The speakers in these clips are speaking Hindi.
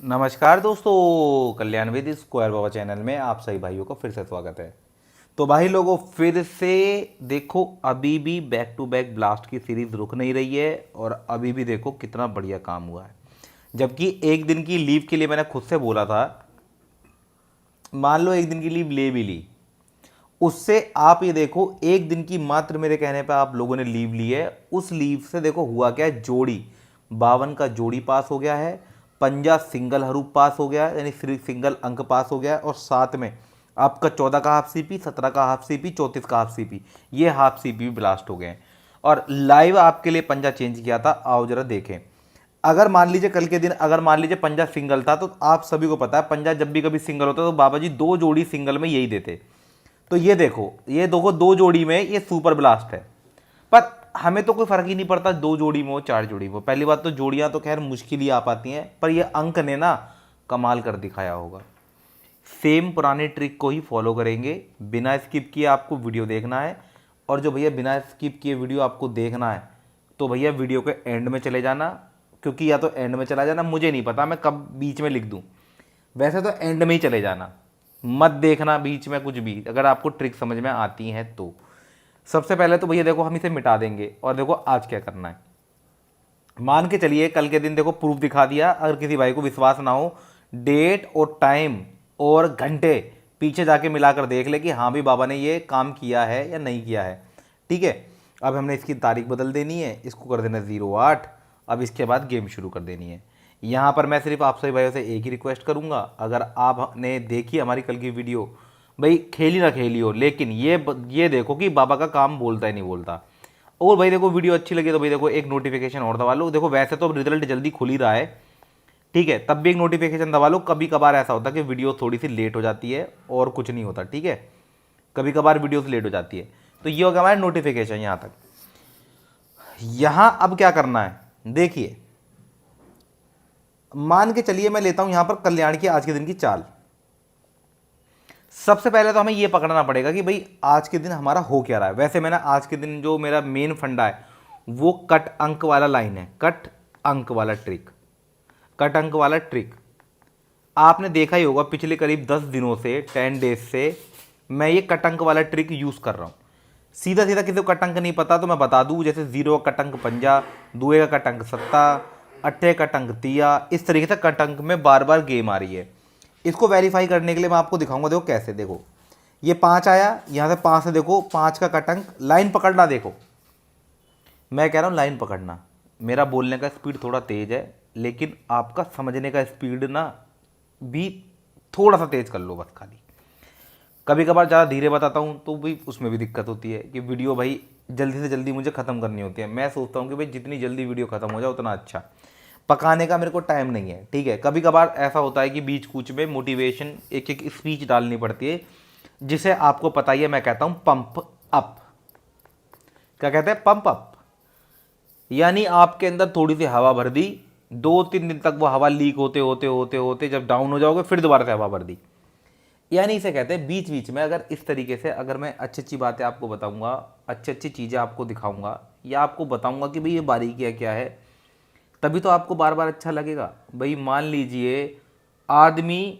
नमस्कार दोस्तों, कल्याण विद स्क्वायर बाबा चैनल में आप सभी भाइयों का फिर से स्वागत है। तो भाई लोगों, फिर से देखो, अभी भी बैक टू बैक ब्लास्ट की सीरीज रुक नहीं रही है और अभी भी देखो कितना बढ़िया काम हुआ है। जबकि एक दिन की लीव के लिए मैंने खुद से बोला था, मान लो एक दिन की लीव ले भी ली, उससे आप ये देखो एक दिन की मात्र मेरे कहने पे आप लोगों ने लीव ली है। उस लीव से देखो हुआ क्या है, जोड़ी 52 का जोड़ी पास हो गया है, पंजा सिंगल हरूफ पास हो गया है, यानी सिंगल अंक पास हो गया है, और साथ में आपका 14 का हाफ सीपी, 17 का हाफ सीपी, 34 का हाफ सीपी, ये हाफ सीपी भी ब्लास्ट हो गए हैं। और लाइव आपके लिए पंजा चेंज किया था, आओ जरा देखें। अगर मान लीजिए कल के दिन अगर मान लीजिए पंजा सिंगल था, तो आप सभी को पता है पंजा जब भी कभी सिंगल होता है तो बाबा जी दो जोड़ी सिंगल में यही देते। तो ये देखो दो जोड़ी में ये सुपर ब्लास्ट है। पर हमें तो कोई फर्क ही नहीं पड़ता, दो जोड़ी में हो चार जोड़ी में हो। पहली बात तो जोड़ियां तो खैर मुश्किल ही आ पाती हैं, पर ये अंक ने ना कमाल कर दिखाया होगा। सेम पुराने ट्रिक को ही फॉलो करेंगे, बिना स्किप किए आपको वीडियो देखना है। और जो भैया बिना स्किप किए वीडियो आपको देखना है तो भैया वीडियो के एंड में चले जाना, क्योंकि या तो एंड में चला जाना, मुझे नहीं पता मैं कब बीच में लिख दूं। वैसे तो एंड में ही चले जाना, मत देखना बीच में कुछ भी, अगर आपको ट्रिक समझ में आती है तो। सबसे पहले तो भैया देखो हम इसे मिटा देंगे, और देखो आज क्या करना है। मान के चलिए कल के दिन देखो प्रूफ दिखा दिया, अगर किसी भाई को विश्वास ना हो, डेट और टाइम और घंटे पीछे जाके मिलाकर देख ले कि हाँ भी बाबा ने ये काम किया है या नहीं किया है। ठीक है, अब हमने इसकी तारीख बदल देनी है, इसको कर देना 08। अब इसके बाद गेम शुरू कर देनी है। यहाँ पर मैं सिर्फ आप सभी भाइयों से एक ही रिक्वेस्ट करूँगा, अगर आपने देखी हमारी कल की वीडियो, भाई खेली ना खेली हो, लेकिन ये देखो कि बाबा का काम बोलता है नहीं बोलता। और भाई देखो वीडियो अच्छी लगी तो भाई देखो एक नोटिफिकेशन और दबा लो। देखो वैसे तो रिजल्ट जल्दी खुल ही रहा है, ठीक है, तब भी एक नोटिफिकेशन दबा लो। कभी कभार ऐसा होता है कि वीडियो थोड़ी सी लेट हो जाती है और कुछ नहीं होता, ठीक है, कभी कभार वीडियो से लेट हो जाती है। तो ये होगा हमारा नोटिफिकेशन यहाँ तक। यहाँ अब क्या करना है देखिए, मान के चलिए मैं लेता हूं यहां पर कल्याण की आज के दिन की चाल। सबसे पहले तो हमें यह पकड़ना पड़ेगा कि भाई आज के दिन हमारा हो क्या रहा है। वैसे मैंने आज के दिन जो मेरा मेन फंडा है वो कट अंक वाला लाइन है, कट अंक वाला ट्रिक, कट अंक वाला ट्रिक आपने देखा ही होगा पिछले करीब 10 दिनों से, 10 डेज से मैं ये कट अंक वाला ट्रिक यूज कर रहा हूं। सीधा सीधा किसी को कट अंक नहीं पता तो मैं बता दूं, जैसे 0 का कट अंक पंजा, 2 का कट अंक सत्ता, 8 का कट अंक तिया, इस तरीके से कट अंक में बार बार गेम आ रही है। इसको वेरीफाई करने के लिए मैं आपको दिखाऊंगा। देखो कैसे, देखो ये 5 आया, यहाँ से 5 से देखो 5 का कट अंक, लाइन पकड़ना। देखो मैं कह रहा हूँ लाइन पकड़ना, मेरा बोलने का स्पीड थोड़ा तेज है, लेकिन आपका समझने का स्पीड ना भी थोड़ा सा तेज कर लो बस। खाली कभी कभार ज़्यादा धीरे बताता हूँ तो भी उसमें भी दिक्कत होती है कि वीडियो भाई जल्दी से जल्दी मुझे ख़त्म करनी होती है। मैं सोचता हूँ कि भाई जितनी जल्दी वीडियो ख़त्म हो जाए उतना अच्छा, पकाने का मेरे को टाइम नहीं है, ठीक है। कभी कभार ऐसा होता है कि बीच कुछ में मोटिवेशन एक एक स्पीच डालनी पड़ती है, जिसे आपको पता ही है, मैं कहता हूँ पंप अप। क्या कहते हैं? Pump up. यानी आपके अंदर थोड़ी सी हवा भर दी, 2-3 दिन तक वो हवा लीक होते होते होते होते जब डाउन हो जाओगे फिर दोबारा से हवा भर दी। यानी इसे कहते हैं बीच बीच में अगर इस तरीके से अगर मैं अच्छी अच्छी बातें आपको बताऊंगा, अच्छी अच्छी चीज़ें आपको दिखाऊंगा, या आपको बताऊंगा कि भाई ये बारीकियाँ क्या है, तभी तो आपको बार बार अच्छा लगेगा। भाई मान लीजिए आदमी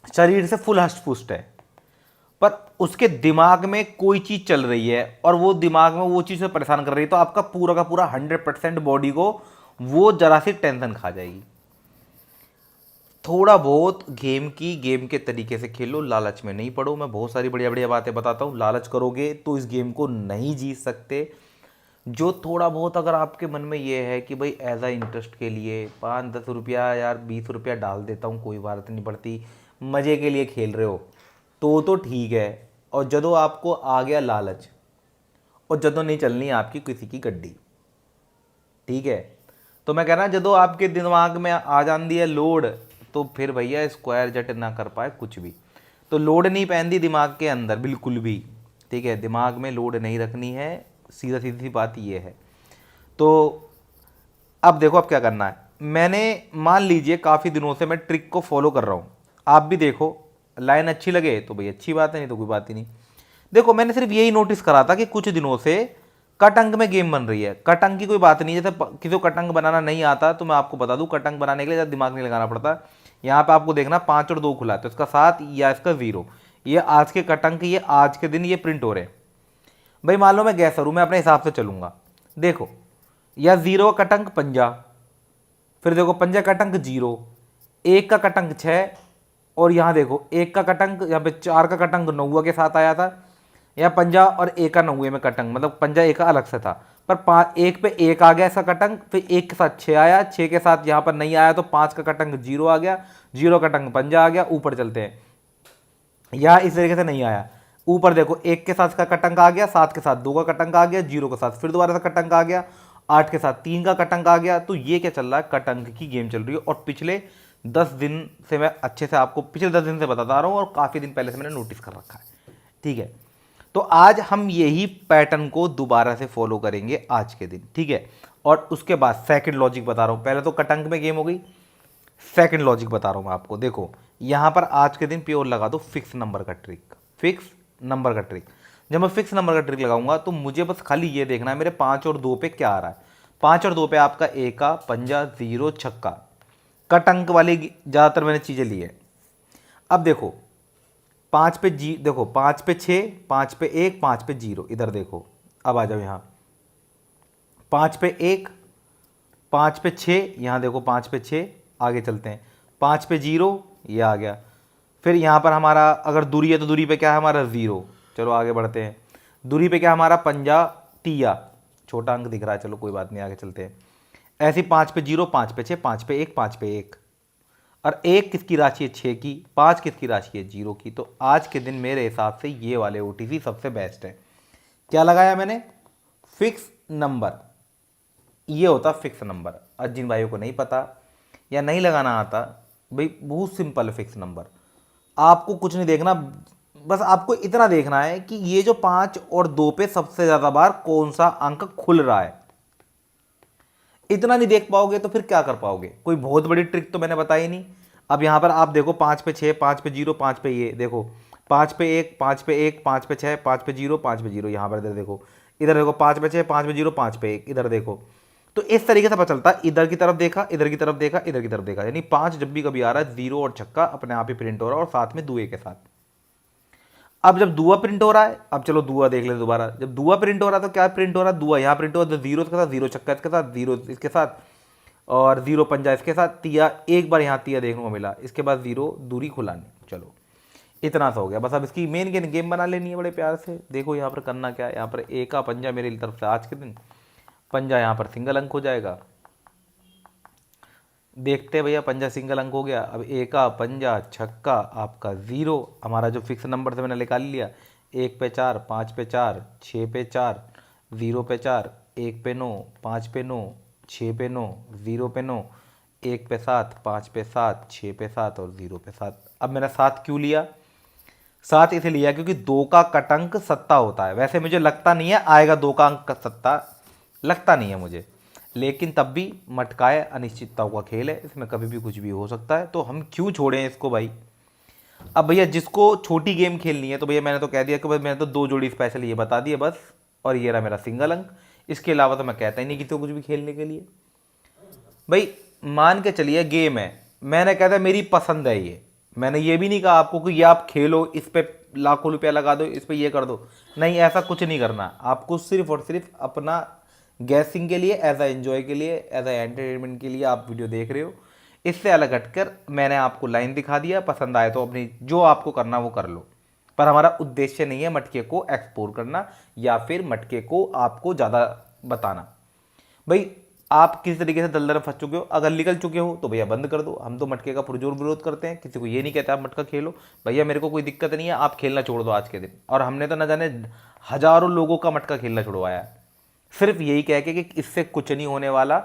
शरीर से फुल हष्ट पुष्ट है, पर उसके दिमाग में कोई चीज़ चल रही है और वो दिमाग में वो चीज़ से परेशान कर रही है, तो आपका पूरा का पूरा 100% बॉडी को वो जरा सी टेंशन खा जाएगी। थोड़ा बहुत गेम के तरीके से खेलो, लालच में नहीं पड़ो। मैं बहुत सारी बढ़िया बढ़िया बातें बताता हूँ, लालच करोगे तो इस गेम को नहीं जीत सकते। जो थोड़ा बहुत अगर आपके मन में ये है कि भाई एज आ इंटरेस्ट के लिए 5-10 रुपया यार 20 रुपया डाल देता हूँ, कोई बात नहीं पड़ती, मज़े के लिए खेल रहे हो, तो ठीक है। और जदों आपको आ गया लालच, और जदों नहीं चलनी आपकी किसी की गड्डी, ठीक है। तो मैं कह रहा जदों आपके दिमाग में आ जाती है लोड, तो फिर भैया स्क्वायर जट ना कर पाए कुछ भी। तो लोड नहीं पहनती दिमाग के अंदर बिल्कुल भी, ठीक है, दिमाग में लोड नहीं रखनी है, सीधा सीधी बात ये है। तो अब देखो अब क्या करना है। मैंने मान लीजिए काफ़ी दिनों से मैं ट्रिक को फॉलो कर रहा हूँ, आप भी देखो, लाइन अच्छी लगे तो भाई अच्छी बात है, नहीं तो कोई बात ही नहीं। देखो मैंने सिर्फ यही नोटिस करा था कि कुछ दिनों से कट अंक में गेम बन रही है। कट अंक की कोई बात नहीं है, जैसे किसी को कट अंक बनाना नहीं आता तो मैं आपको बता दूं, कट अंक बनाने के लिए ज़्यादा दिमाग नहीं लगाना पड़ता। यहाँ पे आपको देखना 5 और 2 खुला है, तो इसका 7 या इसका 0, ये आज के कट अंक, ये आज के दिन ये प्रिंट हो रहे हैं। भाई मान लो मैं गैसर हूँ, मैं अपने हिसाब से चलूंगा। देखो या 0 का कट अंक 50, फिर देखो 50 का कट अंक 0, 1 का कट अंक 6, और यहाँ देखो 1 का कट अंक, यहाँ पे 4 का कट अंक 9 के साथ आया था, या 50 और 1 का 9 में कट अंक, मतलब 50 1 का अलग से था, पर 1 पे 1 आ गया इसका कट अंक, फिर 1 के साथ 6 आया, 6 के साथ यहाँ पर नहीं आया तो 5 का कट अंक 0 आ गया, 0 का कट अंक 50 आ गया। ऊपर चलते हैं, यहाँ इस तरीके से नहीं आया। ऊपर देखो 1 के साथ का कट अंक आ गया, 7 के साथ 2 का कट अंक आ गया, 0 के साथ फिर दोबारा से कट अंक आ गया, 8 के साथ 3 का कट अंक आ गया। तो ये क्या चल रहा है, कट अंक की गेम चल रही है। और पिछले 10 दिन से मैं अच्छे से आपको पिछले 10 दिन से बताता आ रहा हूँ, और काफ़ी दिन पहले से मैंने नोटिस कर रखा है, ठीक है। तो आज हम यही पैटर्न को दोबारा से फॉलो करेंगे आज के दिन, ठीक है। और उसके बाद सेकंड लॉजिक बता रहा हूँ, पहले तो कट अंक में गेम हो गई, सेकंड लॉजिक बता रहा हूँ मैं आपको। देखो यहाँ पर आज के दिन प्योर लगा दो फिक्स नंबर का ट्रिक, फिक्स नंबर का ट्रिक। जब मैं फिक्स नंबर का ट्रिक लगाऊंगा तो मुझे बस खाली ये देखना है मेरे 5 और 2 पे क्या आ रहा है। 5 और 2 पे आपका 1 का पंजा 0 छक्का, कट अंक वाली ज़्यादातर मैंने चीज़ें ली है। अब देखो 5 पे जी, देखो 5 पे 6, 5 पे 1, 5 पे 0, इधर देखो। अब आ जाओ यहाँ 5 पे 1, 5 पे 6, यहाँ देखो 5 पे 6, आगे चलते हैं 5 पे 0, ये आ गया। फिर यहाँ पर हमारा अगर दूरी है तो दूरी पे क्या है हमारा 0, चलो आगे बढ़ते हैं। दूरी पे क्या हमारा पंजा तिया, छोटा अंक दिख रहा है, चलो कोई बात नहीं आगे चलते हैं। ऐसे 5 पे 0, 5 पे 6, 5 पे 1, 5 पे 1, और 1 किसकी राशि है 6 की, 5 किसकी राशि है 0 की। तो आज के दिन मेरे हिसाब से ये वाले OTC सबसे बेस्ट है। क्या लगाया मैंने, फिक्स नंबर, ये होता फिक्स नंबर। आज जिन भाइयों को नहीं पता या नहीं लगाना आता, भाई बहुत सिंपल है फिक्स नंबर। आपको कुछ नहीं देखना, बस आपको इतना देखना है कि ये जो 5 और 2 पे सबसे ज़्यादा बार कौन सा अंक खुल रहा है। इतना नहीं देख पाओगे तो फिर क्या कर पाओगे, कोई बहुत बड़ी ट्रिक तो मैंने बताई नहीं। अब यहाँ पर आप देखो 5 पे 6, 5 पे 0, 5 पे ये देखो 5 पे 1, 5 पे 1, 5 पे 6, 5 पे 0, 5 पे 0, यहाँ पर इधर देखो, इधर देखो 5 पे 6, 5 पे 0, 5 पे 1, इधर देखो। तो इस तरीके से पता चलता है, इधर की तरफ देखा, इधर की तरफ देखा, इधर की तरफ देखा, यानी 5 जब भी कभी आ रहा है 0 और छक्का अपने आप ही प्रिंट हो रहा है, और साथ में दुए के साथ। अब जब दुआ प्रिंट हो रहा है, अब चलो दुआ देख ले दोबारा, जब दुआ प्रिंट हो रहा है तो क्या प्रिंट हो रहा है, दुआ यहाँ प्रिंट हो रहा है, 0 इसके साथ, 0 छक्का इसके साथ, 0 इसके साथ, और 0 पंजा इसके साथ, तिया एक बार यहाँ तिया देखने को मिला, इसके बाद 0 दूरी खुलानी। चलो इतना सा हो गया, बस अब इसकी मेन गेम बना लेनी है बड़े प्यार से। देखो यहाँ पर करना क्या है, यहाँ पर 1 का पंजा मेरी तरफ से आज के दिन पंजा यहाँ पर सिंगल अंक हो जाएगा। देखते हैं भैया, पंजा सिंगल अंक हो गया। अब 1 का पंजा छक्का आपका 0, हमारा जो फिक्स नंबर से मैंने निकाल लिया। 1 पे 4, 5 पे 4, 6 पे 4, 0 पे 4, 1 पे 9, 5 पे 9, 6 पे 9, 0 पे 9, 1 पे 7, 5 पे 7, 6 पे 7 और 0 पे 7। अब मैंने 7 क्यों लिया, 7 इसे लिया क्योंकि 2 का कट अंक 7 होता है। वैसे मुझे लगता नहीं है आएगा 2 का अंक 7, लगता नहीं है मुझे, लेकिन तब भी मटकाए अनिश्चितताओं का खेल है, इसमें कभी भी कुछ भी हो सकता है, तो हम क्यों छोड़ें इसको भाई। अब भैया जिसको छोटी गेम खेलनी है तो भैया मैंने तो कह दिया कि भाई मैंने तो 2 जोड़ी स्पेशल ये बता दिए बस, और ये रहा मेरा सिंगल अंक। इसके अलावा तो मैं कहता ही नहीं किसी को कुछ भी खेलने के लिए। भाई मान के चलिए गेम है, मैंने कहता मेरी पसंद है ये, मैंने ये भी नहीं कहा आपको कि ये आप खेलो, इस पर लाखों रुपया लगा दो, इस पर ये कर दो, नहीं ऐसा कुछ नहीं करना। आपको सिर्फ और सिर्फ अपना गैसिंग के लिए, एज अ एंजॉय के लिए, एज अ एंटरटेनमेंट के लिए आप वीडियो देख रहे हो। इससे अलग हटकर मैंने आपको लाइन दिखा दिया, पसंद आए तो अपनी जो आपको करना वो कर लो, पर हमारा उद्देश्य नहीं है मटके को एक्सप्लोर करना या फिर मटके को आपको ज़्यादा बताना। भाई आप किस तरीके से दलदल में फंस चुके हो, अगर निकल चुके हो तो भैया बंद कर दो। हम तो मटके का पुरजोर विरोध करते हैं, किसी को ये नहीं कहते आप मटका खेलो, भैया मेरे को कोई दिक्कत नहीं है, आप खेलना छोड़ दो आज के दिन। और हमने तो न जाने हजारों लोगों का मटका खेलना छुड़वाया है, सिर्फ यही कह के कि इससे कुछ नहीं होने वाला।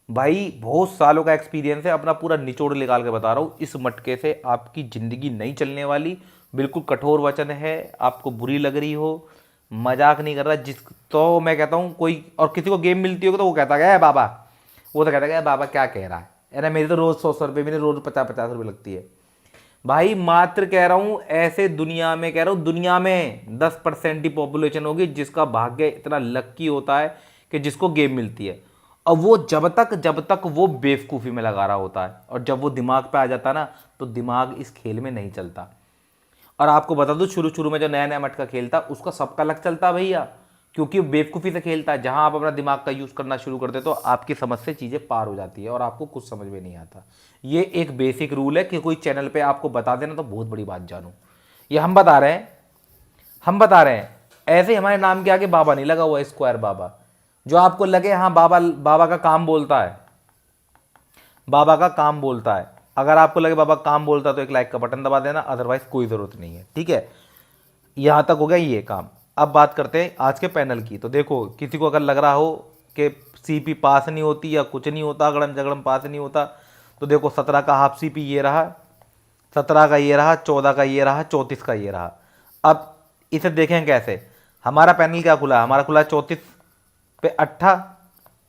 भाई बहुत सालों का एक्सपीरियंस है, अपना पूरा निचोड़ निकाल के बता रहा हूँ, इस मटके से आपकी ज़िंदगी नहीं चलने वाली। बिल्कुल कठोर वचन है, आपको बुरी लग रही हो, मजाक नहीं कर रहा। जिस तो मैं कहता हूँ कोई और किसी को गेम मिलती होगी तो वो कहता है बाबा, वो तो कहता है बाबा क्या कह रहा है ना, मेरी तो रोज़ 100 रुपये, मेरी रोज़ 50-50 रुपये लगती है। भाई मात्र कह रहा हूं, ऐसे दुनिया में कह रहा हूं, दुनिया में 10% ही पॉपुलेशन होगी जिसका भाग्य इतना लक्की होता है कि जिसको गेम मिलती है। और वो जब तक वो बेवकूफ़ी में लगा रहा होता है, और जब वो दिमाग पे आ जाता है ना, तो दिमाग इस खेल में नहीं चलता। और आपको बता दूं, शुरू शुरू में जो नया नया मटका खेलता उसका सबका लग चलता भैया, क्योंकि वो बेवकूफ़ी से खेलता है। जहां आप अपना दिमाग का यूज़ करना शुरू कर देते तो आपकी समझ से चीज़ें पार हो जाती है और आपको कुछ समझ में नहीं आता। ये एक बेसिक रूल है कि कोई चैनल पे आपको बता देना तो बहुत बड़ी बात जानो। ये हम बता रहे हैं, हम बता रहे हैं। ऐसे हमारे नाम के आगे बाबा नहीं लगा हुआ है, स्क्वायर बाबा। जो आपको लगे हाँ बाबा, बाबा का काम बोलता है, बाबा का काम बोलता है। अगर आपको लगे बाबा काम बोलता है तो एक लाइक का बटन दबा देना, अदरवाइज कोई ज़रूरत नहीं है, ठीक है। यहाँ तक हो गया ये काम। अब बात करते हैं आज के पैनल की। तो देखो, किसी को अगर लग रहा हो कि सीपी पास नहीं होती या कुछ नहीं होता, अगड़म जगड़म पास नहीं होता, तो देखो 17 का हाफ सीपी ये रहा, 17 का ये रहा, 14 का ये रहा, 34 का ये रहा। अब इसे देखें कैसे। हमारा पैनल क्या खुला है, हमारा खुला है 34 पे 8,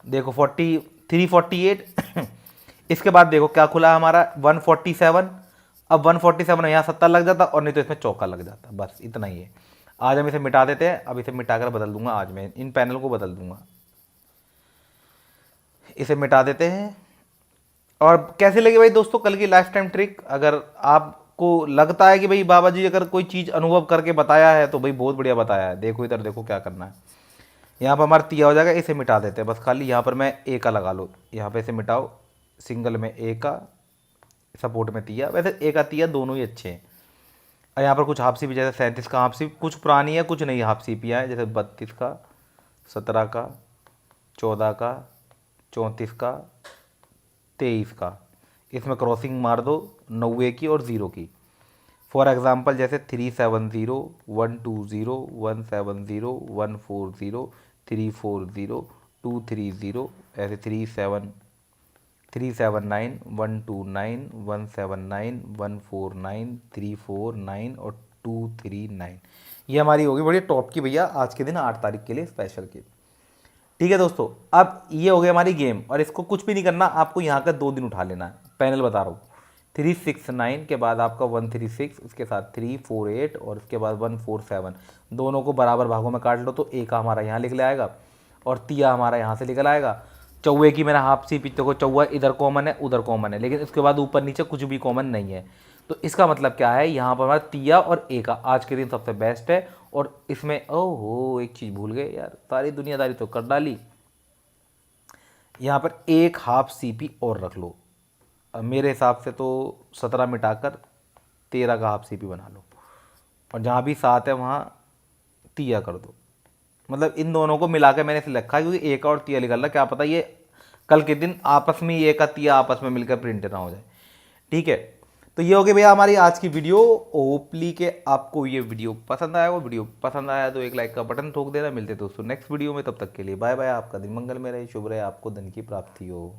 देखो 348 इसके बाद देखो क्या खुला है हमारा 147। अब 147 यहाँ 70 लग जाता, और नहीं तो इसमें चौका लग जाता। बस इतना ही है। आज हम इसे मिटा देते हैं। अब इसे मिटाकर बदल दूंगा, आज मैं इन पैनल को बदल दूंगा। इसे मिटा देते हैं। और कैसे लगी भाई दोस्तों कल की लाइफ टाइम ट्रिक? अगर आपको लगता है कि भाई बाबा जी अगर कोई चीज़ अनुभव करके बताया है तो भाई बहुत बढ़िया बताया है। देखो इधर देखो क्या करना है। यहाँ पर हमारा तिया हो जाएगा, इसे मिटा देते हैं बस। खाली यहाँ पर मैं ए का लगा लो, यहाँ पे इसे मिटाओ, सिंगल में ए का, सपोर्ट में तिया। वैसे ए का तिया दोनों ही अच्छे हैं। और यहाँ पर कुछ हाफ सीपी, जैसे 37 का हाफ सीपी, कुछ पुरानी है कुछ नई हाफ सीपियाँ हैं, जैसे 32 का, 17 का, 14 का, 34 का, 23 का। इसमें क्रॉसिंग मार दो 90 की और 0 की। फॉर एग्जाम्पल जैसे 370, 120, 170, 140, 340, 230, ऐसे 379, 129, 179, 149, 349 और 239। ये हमारी होगी बड़ी टॉप की भैया आज के दिन, 8 तारीख के लिए स्पेशल की। ठीक है दोस्तों, अब ये हो गई हमारी गेम। और इसको कुछ भी नहीं करना, आपको यहाँ का 2 दिन उठा लेना है। पैनल बता रहा हूँ, 369 के बाद आपका 136, उसके साथ 348 और उसके बाद 147। दोनों को बराबर भागों में काट लो तो ए का हमारा यहाँ निकल आएगा और तिया हमारा यहाँ से निकल आएगा। चौवे की मैंने हाफ सी पीछे को, चौवा इधर कॉमन है उधर कॉमन है, लेकिन इसके बाद ऊपर नीचे कुछ भी कॉमन नहीं है। तो इसका मतलब क्या है, यहाँ पर हमारा तिया और ए का आज के दिन सबसे बेस्ट है। और इसमें ओहो एक चीज़ भूल गए यार, सारी दुनियादारी तो कर डाली। यहाँ पर एक हाफ सीपी और रख लो। मेरे हिसाब से तो 17 मिटाकर 13 का हाफ सीपी बना लो, और जहाँ भी 7 है वहाँ तिया कर दो। मतलब इन दोनों को मिला के मैंने इसे रखा है, क्योंकि ए का और तिया निकल रहा, क्या पता ये कल के दिन आपस में ए का तिया आपस में मिलकर प्रिंट ना हो जाए। ठीक है, तो ये हो गई भैया हमारी आज की वीडियो। ओपली के आपको ये वीडियो पसंद आया, वो वीडियो पसंद आया तो एक लाइक का बटन ठोक देना। मिलते दोस्तों नेक्स्ट वीडियो में, तब तक के लिए बाय बाय। आपका दिन मंगल में रहे, शुभ रहे, आपको धन की प्राप्ति हो।